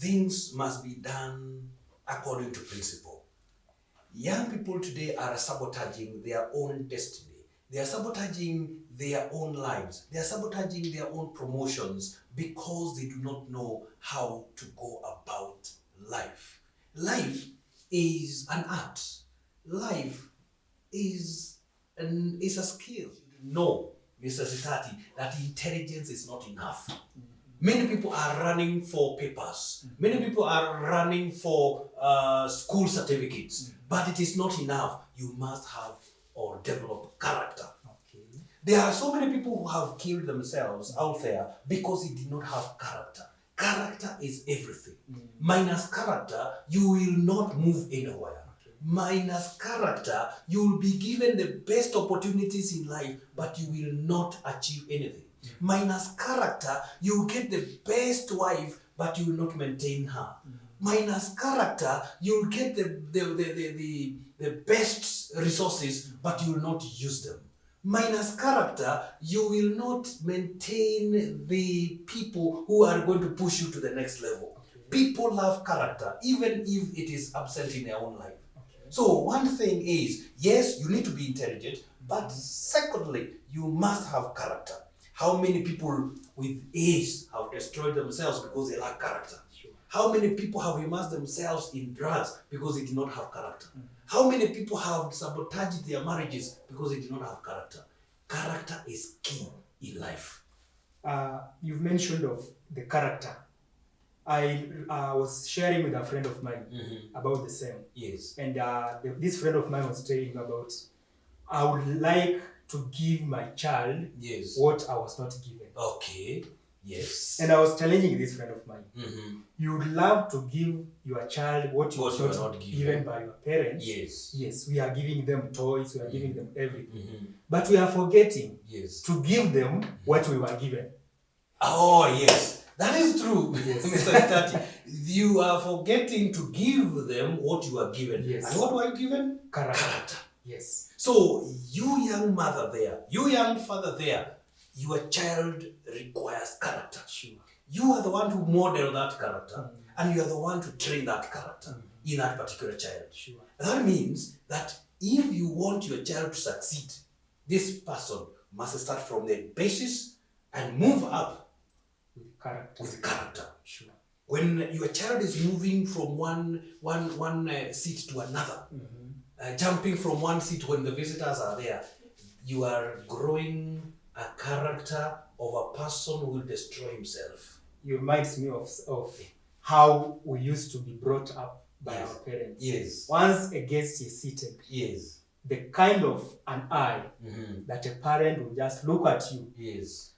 things must be done according to principle. Young people today are sabotaging their own destiny. They are sabotaging their own lives. They are sabotaging their own promotions because they do not know how to go about life. Life is an art. Life is a skill. No, Mr. Sitati, that intelligence is not enough. Many people are running for papers. Many people are running for school certificates. But it is not enough. You must have or develop character. Okay. There are so many people who have killed themselves out there because they did not have character. Character is everything. Minus character, you will not move anywhere. Minus character, you will be given the best opportunities in life, but you will not achieve anything. Minus character, you will get the best wife, but you will not maintain her. Minus character, you will get the best resources, but you will not use them. Minus character, you will not maintain the people who are going to push you to the next level. People love character, even if it is absent in their own life. So one thing is, yes, you need to be intelligent, but secondly, you must have character. How many people with age have destroyed themselves because they lack character? How many people have immersed themselves in drugs because they did not have character? How many people have sabotaged their marriages because they did not have character? Character is key in life. You've mentioned of the character. I was sharing with a friend of mine about the same. Yes. And this friend of mine was telling me about, I would like to give my child what I was not given. Okay. Yes. And I was challenging this friend of mine. You would love to give your child what you was not given by your parents. Yes. Yes, we are giving them toys, we are giving them everything. But we are forgetting to give them what we were given. Oh, yes. That is true, yes. Mr. Tati. You are forgetting to give them what you are given. Yes. And what were you given? Character. Yes. So, you young mother there, you young father there, your child requires character. Sure. You are the one to model that character, and you are the one to train that character in that particular child. Sure. That means that if you want your child to succeed, this person must start from the basis and move up with character. Sure. When your child is moving from one seat to another, jumping from one seat when the visitors are there, you are growing a character of a person who will destroy himself. It reminds me of how we used to be brought up by our parents. Yes. Once a guest is seated, yes, the kind of an eye that a parent will just look at you, yes,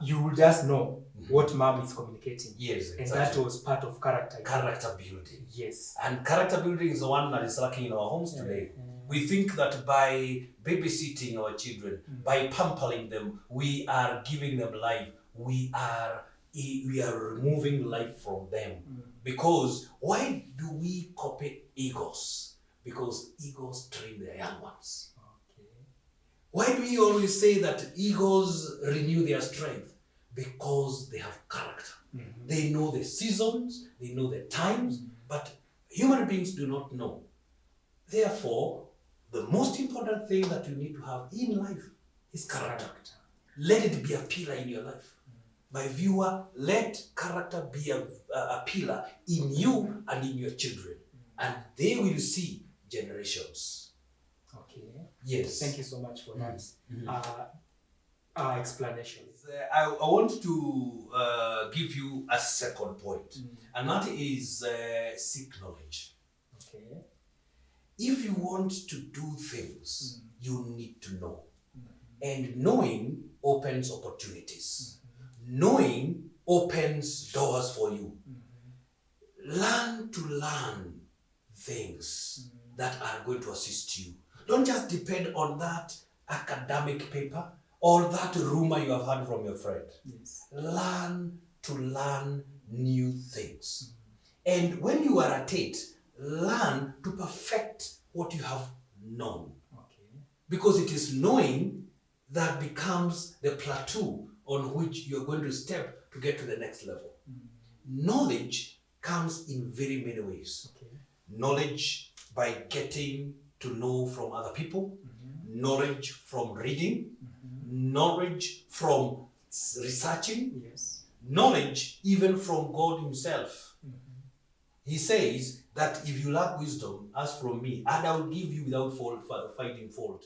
you will just know what mom is communicating. Yes, exactly. And that was part of character. Character building. Yes. And character building is the one that is lacking in our homes today. We think that by babysitting our children, by pampering them, we are giving them life. We are removing life from them. Because why do we copy egos? Because egos train their young ones. Okay. Why do we always say that egos renew their strength? Because they have character. They know the seasons, they know the times, but human beings do not know. Therefore, the most important thing that you need to have in life is character. Let it be a pillar in your life. My viewer, let character be a pillar in you and in your children. And they will see generations. Okay. Yes. Thank you so much for that explanation. I want to give you a second point, and that is seek knowledge. Okay. If you want to do things, you need to know. And knowing opens opportunities. Knowing opens doors for you. Learn to learn things that are going to assist you. Don't just depend on that academic paper or that rumor you have heard from your friend. Yes. Learn to learn new things. And when you are at it, learn to perfect what you have known. Okay. Because it is knowing that becomes the plateau on which you're going to step to get to the next level. Knowledge comes in very many ways. Okay. Knowledge by getting to know from other people, knowledge from reading, knowledge from researching, Yes. knowledge even from God himself. He says that if you lack wisdom, ask from me, and I will give you without finding fault.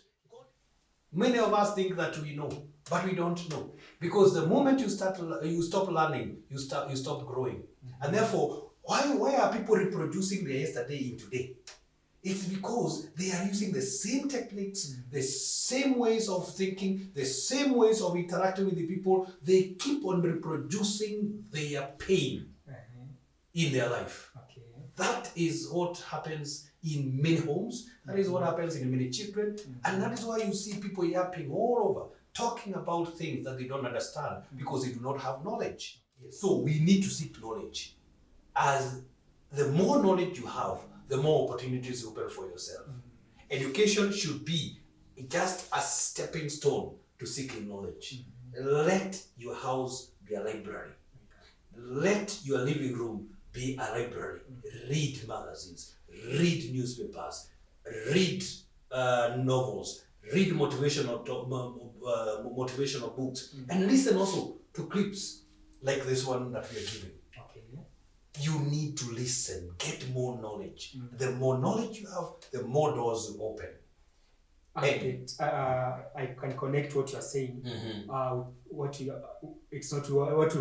Many of us think that we know, but we don't know. Because the moment you stop learning, you stop growing. And therefore, why are people reproducing their yesterday in today? It's because they are using the same techniques, the same ways of thinking, the same ways of interacting with the people. They keep on reproducing their pain in their life. Okay. That is what happens in many homes. That is what happens in many children. And that is why you see people yapping all over, talking about things that they don't understand because they do not have knowledge. So we need to seek knowledge. As the more knowledge you have, the more opportunities you open for yourself. Education should be just a stepping stone to seeking knowledge. Let your house be a library. Let your living room be a library. Read magazines, read newspapers, read novels, read motivational books, and listen also to clips like this one that we are giving. You need to listen, get more knowledge. The more knowledge you have, the more doors you open. I can connect what you are saying. It's not what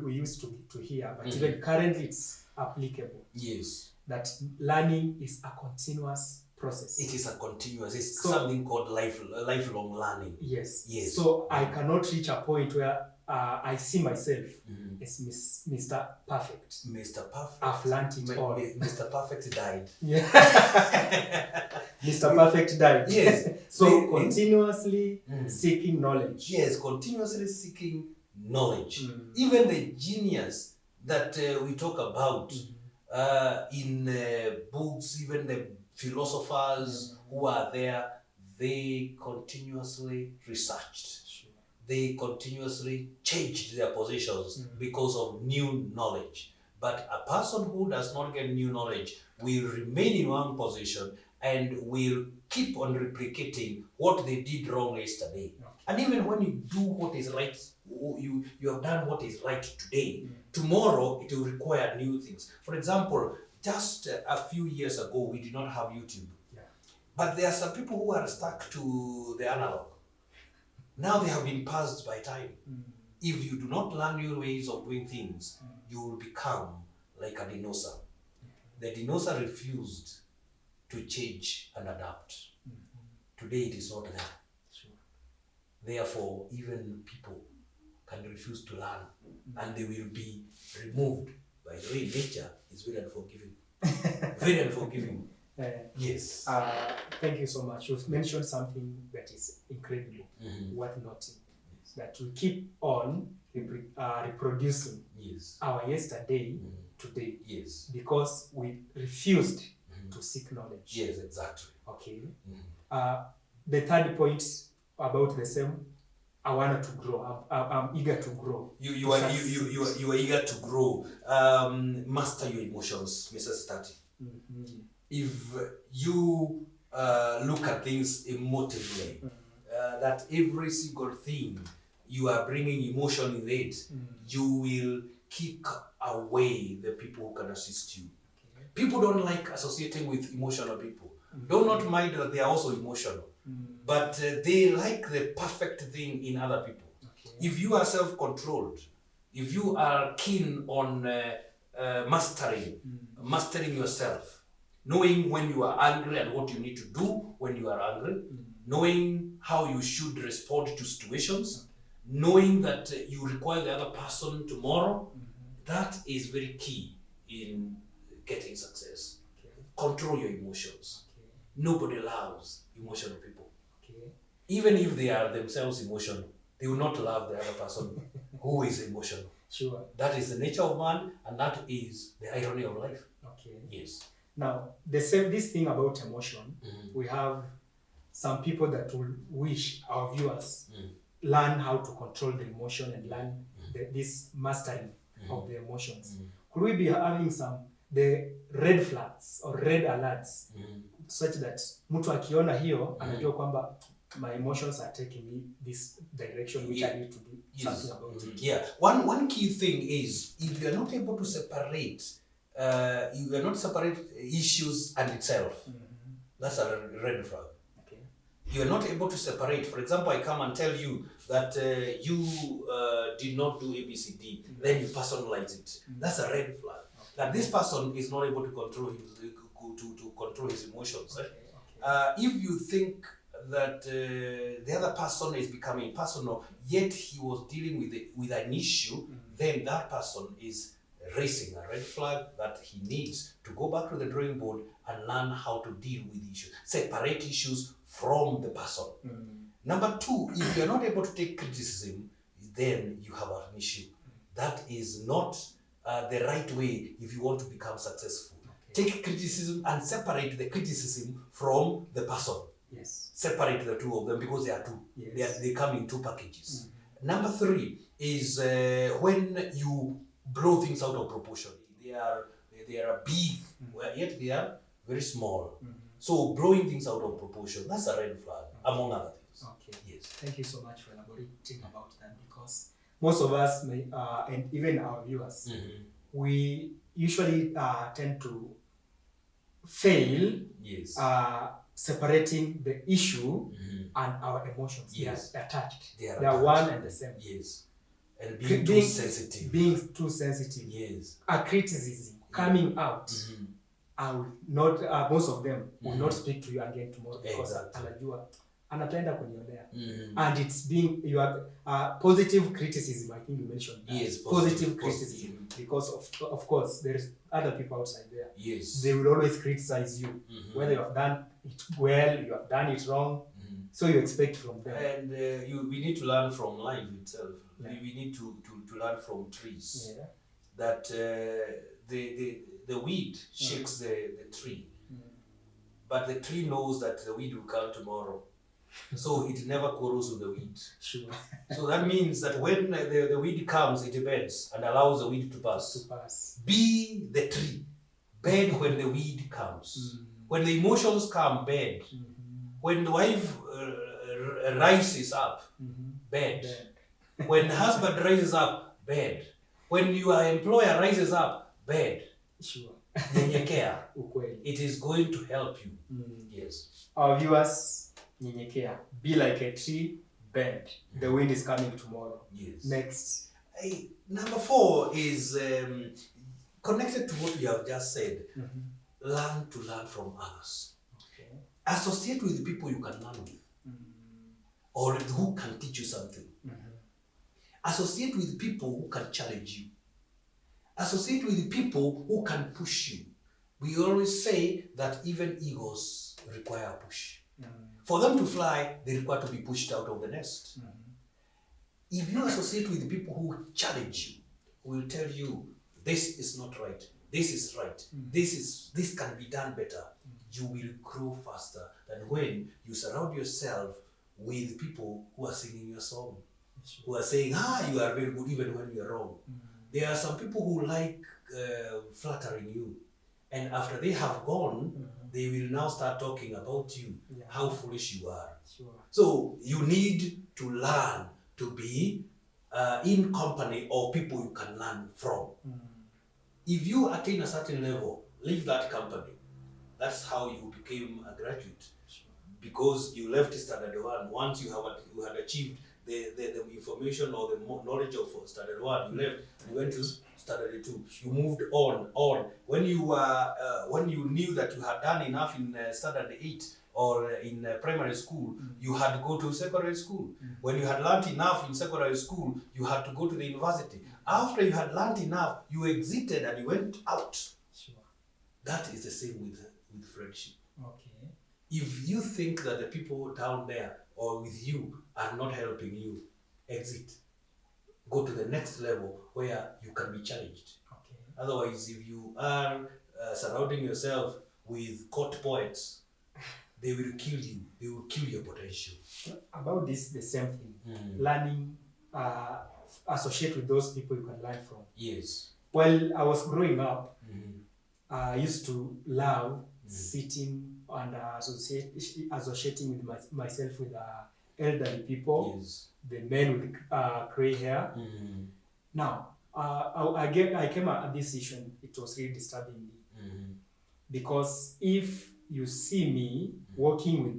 we used to hear, but even currently it's applicable. Yes. That learning is a continuous process. It is a continuous. It's something called lifelong learning. Yes. Yes. So I cannot reach a point where I see myself as Mr. Perfect. Mr. Perfect. I've learned it all. Mr. Perfect died. Yeah. Mr. Perfect died. Yes. So continuously seeking knowledge. Yes, continuously seeking knowledge. Even the genius that we talk about in books, even the philosophers who are there, they continuously researched. They continuously changed their positions because of new knowledge. But a person who does not get new knowledge will remain in one position and will keep on replicating what they did wrong yesterday. And even when you do what is right, you have done what is right today, tomorrow it will require new things. For example, just a few years ago, we did not have YouTube. But there are some people who are stuck to the analog. Now they have been passed by time. If you do not learn new ways of doing things, you will become like a dinosaur. The dinosaur refused to change and adapt. Today it is not there. Therefore, even people can refuse to learn and they will be removed. By the way, nature is very unforgiving. Very unforgiving. Yes. Thank you so much. You've mentioned something that is incredible, worth noting. That we keep on reproducing our yesterday today. Yes. Because we refused to seek knowledge. Yes, exactly. Okay. The third point about the same, I wanted to grow. I'm eager to grow. You are eager to grow. Master your emotions, Mr. Stati. If you look at things emotively, that every single thing you are bringing emotion in it, you will kick away the people who can assist you. People don't like associating with emotional people. Do not mind that they are also emotional, but they like the perfect thing in other people. If you are self-controlled, if you are keen on mastering yourself, knowing when you are angry and what you need to do when you are angry, knowing how you should respond to situations, knowing that you require the other person tomorrow, that is very key in getting success. Control your emotions. Nobody loves emotional people. Even if they are themselves emotional, they will not love the other person who is emotional. Sure. That is the nature of man, and that is the irony of life. Yes. Now, this thing about emotion, we have some people that will wish our viewers learn how to control the emotion and learn this mastering of the emotions. could we be having the red flags or red alerts such that mtu akiona hiyo anajua kwamba my emotions are taking me this direction which I need to do something about it. Yeah. One key thing is if you are not able to separate, you are not separate issues and itself. That's a red flag. Okay. You are not able to separate. For example, I come and tell you that you did not do ABCD, then you personalize it. That's a red flag. That this person is not able to control his emotions. Okay. If you think that the other person is becoming personal, yet he was dealing with an issue, then that person is raising a red flag that he needs to go back to the drawing board and learn how to deal with issues. Separate issues from the person. Number two, if you're not able to take criticism, then you have an issue. That is not the right way if you want to become successful. Okay. Take criticism and separate the criticism from the person. Yes. Separate the two of them because they are two. Yes. They come in two packages. Number three is when you blow things out of proportion. They are big, yet they are very small. So blowing things out of proportion, that's a red flag, among other things. Okay. Yes. Thank you so much for elaborating about that, because most of us may, and even our viewers, we usually tend to fail separating the issue and our emotions. Yes. They are attached. They are one and the same. Yes. And being too sensitive. Being too sensitive. Yes. A criticism coming out. I will not, most of them will not speak to you again tomorrow because anajua anapenda kunionea. And it's being positive criticism. I think you mentioned that. Yes, positive criticism, because of course there is other people outside there. Yes. They will always criticize you whether you have done it well, you have done it wrong. So you expect from them. And we need to learn from life itself. We need to learn from trees. Yeah. That the weed shakes the tree, but the tree knows that the weed will come tomorrow, so it never quarrels with the weed. Sure. So that means that when the weed comes, it bends and allows the weed to pass. Be the tree. Bend when the weed comes. When the emotions come, bend. When the wife rises up, bend. When the husband rises up, bend. When your employer rises up, bend. Sure. Nyenyekea. It is going to help you. Yes. Our viewers, nyenyekea. Be like a tree, bend. The wind is coming tomorrow. Yes. Next. Number 4 is connected to what you have just said. Learn to learn from others. Okay. Associate with the people you can learn with. Or who can teach you something. Associate with people who can challenge you. Associate with people who can push you. We always say that even eagles require a push. For them to fly, they require to be pushed out of the nest. If you associate with people who challenge you, who will tell you, this is not right, this is right, this can be done better, you will grow faster than when you surround yourself with people who are singing your song. Who are saying, you are very good even when you are wrong. There are some people who like flattering you. And after they have gone, they will now start talking about you, how foolish you are. Sure. So you need to learn to be in company of people you can learn from. If you attain a certain level, leave that company. That's how you became a graduate. Sure. Because you left standard 1. Once you had achieved the information or the knowledge of standard 1, you left, you went to standard 2, you moved on. When you knew that you had done enough in standard 8 or in primary school, you had to go to secondary school. When you had learned enough in secondary school, you had to go to the university. After you had learned enough, you exited and you went out. Sure. That is the same with friendship. Okay. If you think that the people down there or with you are not helping you, exit. Go to the next level where you can be challenged. Okay. Otherwise, if you are surrounding yourself with court poets, they will kill you. They will kill your potential. About this, the same thing. Learning, associate with those people you can learn from. Yes. while I was growing up, I used to love sitting and associating with myself with elderly people, the men with gray hair. Now, I came at this decision. It was really disturbing me because if you see me walking with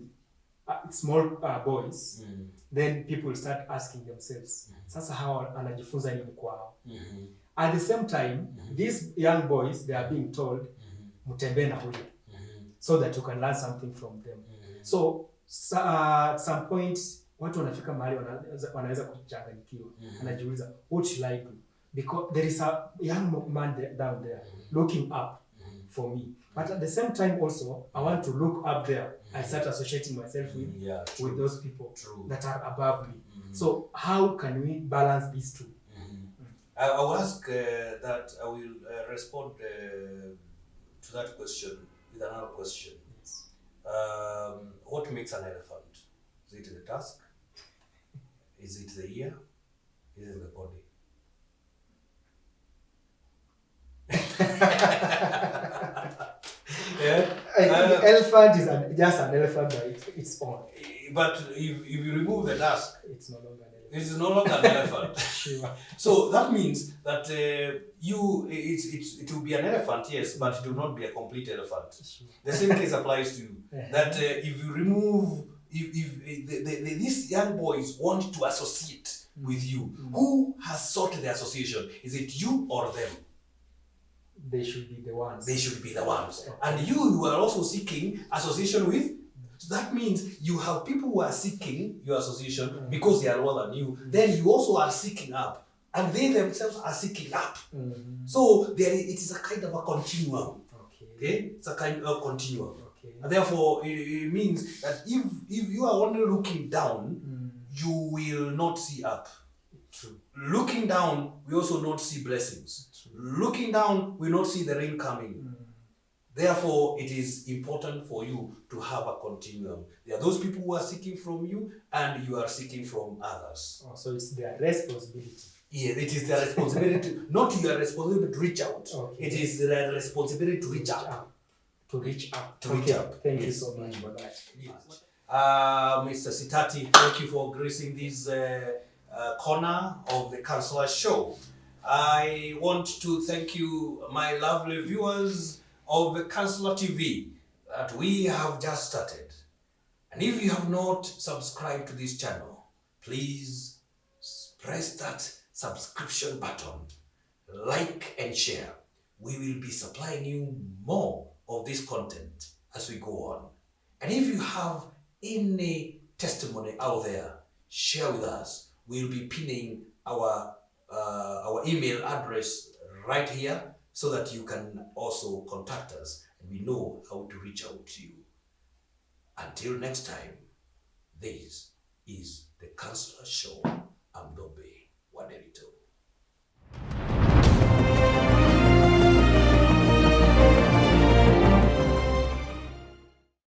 small boys, then people start asking themselves, sasa hawa anajifunza nini kwao? At the same time, these young boys, they are being told, mutembee na huyu, so that you can learn something from them. So at some point, watu wanafika mahali wanaweza kuchanganyikiwa. Anajiuliza, what should I do? Because there is a young man down there looking up for me. But at the same time also, I want to look up there. I start associating myself with those people that are above me. So how can we balance these two? I will ask that I will respond to that question with another question. Yes. What makes an elephant? Is it the tusk? Is it the ear? Is it the body? Elephant is just an elephant by its own. But if you remove the tusk, it's no longer an elephant. It's no longer an elephant. Sure. So that means that it will be an elephant, yes, but it will not be a complete elephant. Sure. The same case applies to you. That if you remove, if these young boys want to associate with you, who has sought the association? Is it you or them? They should be the ones. They should be the ones. And you are also seeking association with. So that means you have people who are seeking your association because they are lower than you. Then you also are seeking up. And they themselves are seeking up. So it is a kind of a continuum. Okay? It's a kind of continuum. And therefore, it means that if you are only looking down, you will not see up. True. Looking down, we also not see blessings. True. Looking down, we not see the rain coming. Therefore, it is important for you to have a continuum. There are those people who are seeking from you, and you are seeking from others. Oh, so it's their responsibility. Yes, it is their responsibility, not your responsibility to reach out. Okay. It is their responsibility to reach out. To reach out. To reach out. Thank you so much for that. Yes. Mr. Sitati, thank you for gracing this corner of the Counsellor Show. I want to thank you, my lovely viewers of the Counsellor TV, that we have just started. And if you have not subscribed to this channel, please press that subscription button, like and share. We will be supplying you more of this content as we go on. And if you have any testimony out there, share with us. We'll be pinning our email address right here so that you can also contact us and we know how to reach out to you. Until next time, this is the Counsellor Show. I'm Dobe Waderito.